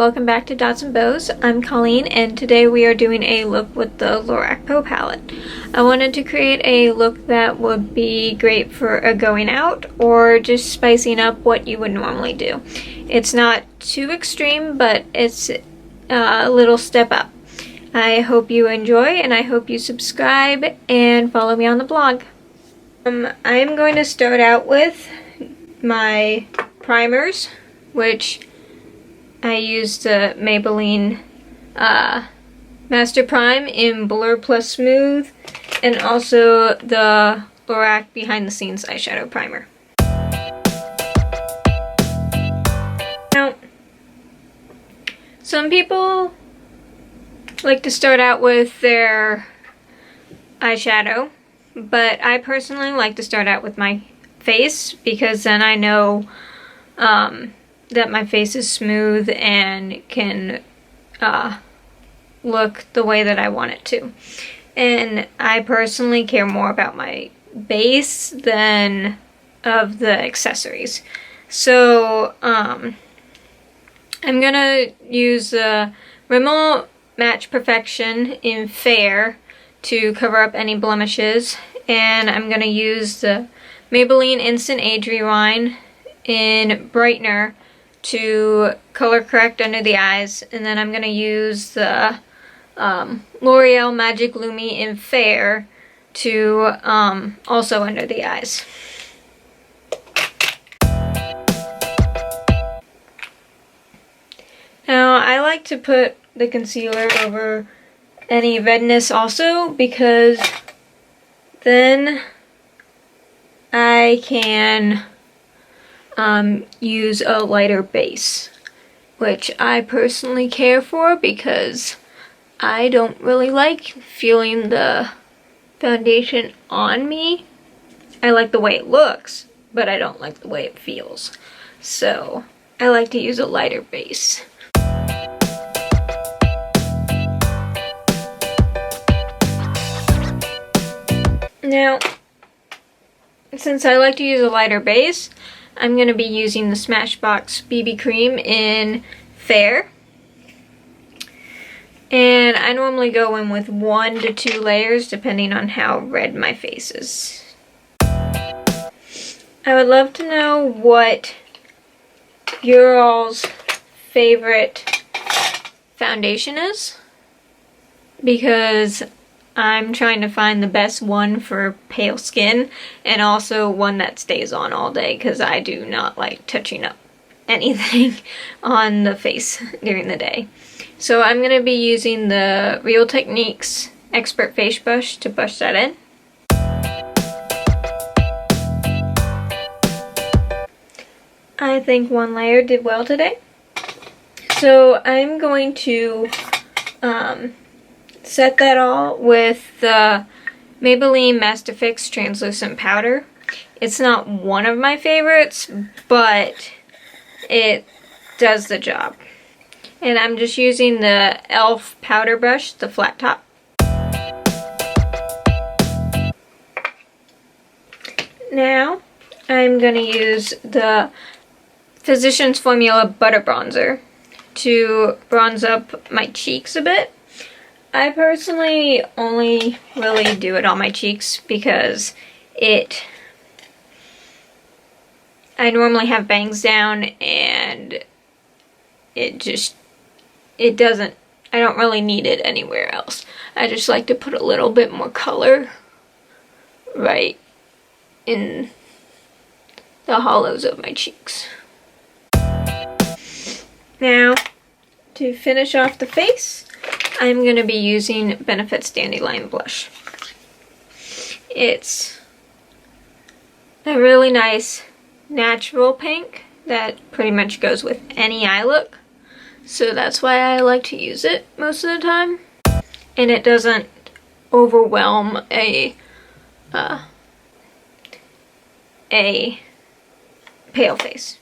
welcome back to Dots and Bows. I'm Colleen and today we are doing a look with the LORAC Pro Palette. I wanted to create a look that would be great for a going out or just spicing up what you would normally do. It's not too extreme, but it's a little step up. I hope you enjoy and I hope you subscribe and follow me on the blog. I'm going to start out with my primers, which I used the Maybelline Master Prime in Blur Plus Smooth, and also the LORAC Behind the Scenes Eyeshadow Primer. Now, some people like to start out with their eyeshadow, but I personally like to start out with my face because then I know that my face is smooth and can look the way that I want it to. And I personally care more about my base than of the accessories. So I'm gonna use the Rimmel Match Perfection in Fair to cover up any blemishes, and I'm gonna use the Maybelline Instant Age Rewind in Brightener to color correct under the eyes, and then I'm going to use the L'Oreal Magic Lumi in Fair to also under the eyes. Now I like to put the concealer over any redness also because then I can use a lighter base, which I personally care for because I don't really like feeling the foundation on me. I like the way it looks, but I don't like the way it feels. So I like to use a lighter base. Now, since I like to use a lighter base, I'm going to be using the Smashbox BB Cream in Fair. And I normally go in with 1 to 2 layers depending on how red my face is. I would love to know what your all's favorite foundation is, because I'm trying to find the best one for pale skin and also one that stays on all day because I do not like touching up anything on the face during the day. So I'm going to be using the Real Techniques Expert Face Brush to brush that in. I think one layer did well today. So I'm going to set that all with the Maybelline Master Fix Translucent Powder. It's not one of my favorites, but it does the job. And I'm just using the e.l.f. powder brush, the flat top. Now I'm going to use the Physicians Formula Butter Bronzer to bronze up my cheeks a bit. I personally only really do it on my cheeks because I normally have bangs down and I don't really need it anywhere else. I just like to put a little bit more color right in the hollows of my cheeks. Now, to finish off the face, I'm going to be using Benefit's Dandelion Blush. It's a really nice natural pink that pretty much goes with any eye look. So that's why I like to use it most of the time. And it doesn't overwhelm a pale face.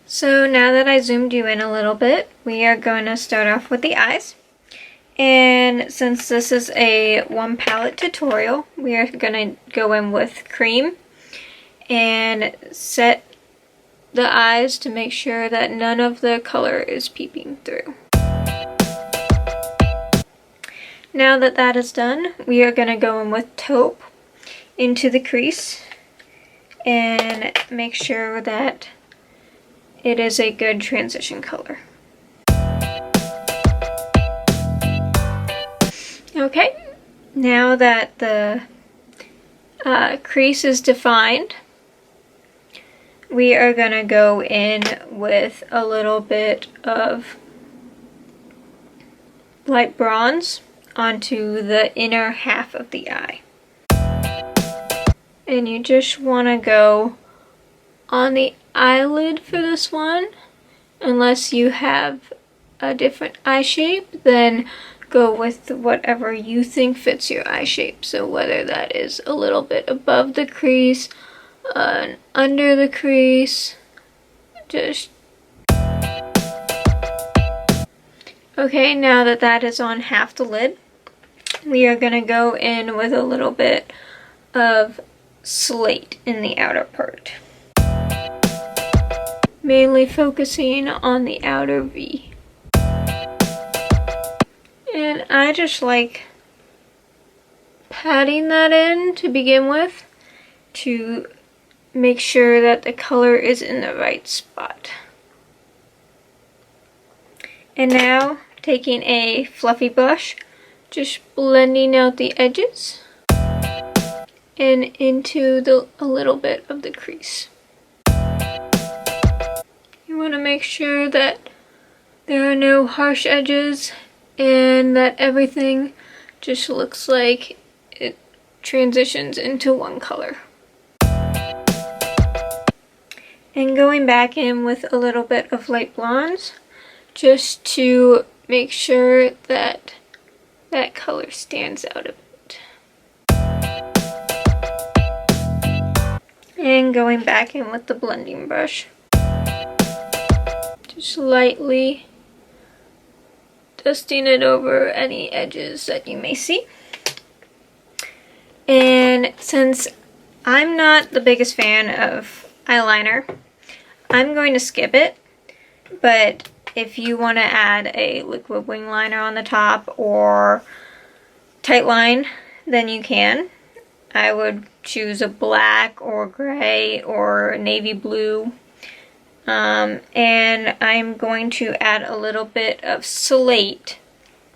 So now that I zoomed you in a little bit, we are going to start off with the eyes. And since this is a one palette tutorial, we are going to go in with cream and set the eyes to make sure that none of the color is peeping through. Now that that is done, we are going to go in with taupe into the crease and make sure that it is a good transition color. Okay, now that the crease is defined, we are going to go in with a little bit of light bronze onto the inner half of the eye. And you just want to go on the eyelid for this one. Unless you have a different eye shape, then go with whatever you think fits your eye shape. So whether that is a little bit above the crease, under the crease, just... Okay, now that that is on half the lid, we are going to go in with a little bit of slate in the outer part. Mainly focusing on the outer V. And I just like patting that in to begin with to make sure that the color is in the right spot. And now, taking a fluffy brush, just blending out the edges and into a little bit of the crease. You want to make sure that there are no harsh edges and that everything just looks like it transitions into one color. And going back in with a little bit of light blondes, just to make sure that that color stands out a bit. And going back in with the blending brush, just lightly dusting it over any edges that you may see. And since I'm not the biggest fan of eyeliner, I'm going to skip it, but if you want to add a liquid wing liner on the top or tight line, then you can. I would choose a black or gray or navy blue. And I'm going to add a little bit of slate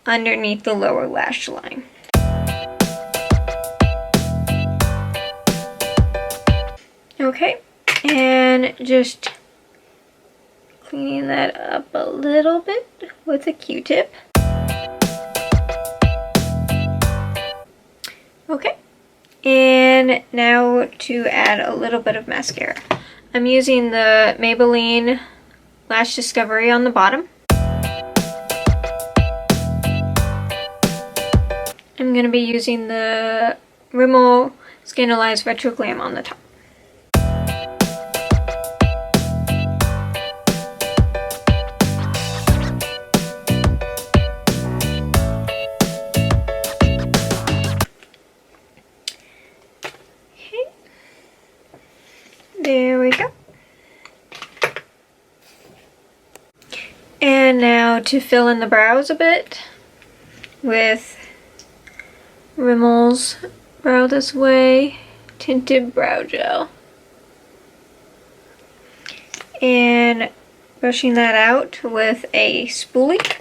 underneath the lower lash line. Okay, and just cleaning that up a little bit with a Q-tip. Okay, and now to add a little bit of mascara. I'm using the Maybelline Lash Discovery on the bottom. I'm going to be using the Rimmel Scandalized Retro Glam on the top. There we go. And now to fill in the brows a bit with Rimmel's Brow This Way Tinted Brow Gel. And brushing that out with a spoolie.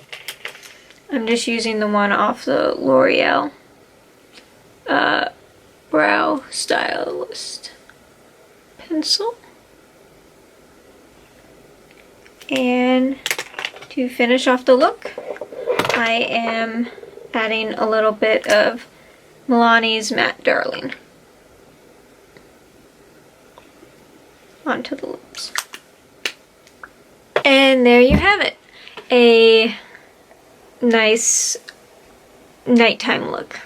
I'm just using the one off the L'Oreal Brow Stylist pencil. And to finish off the look, I am adding a little bit of Milani's Matte Darling onto the lips. And there you have it. A nice nighttime look.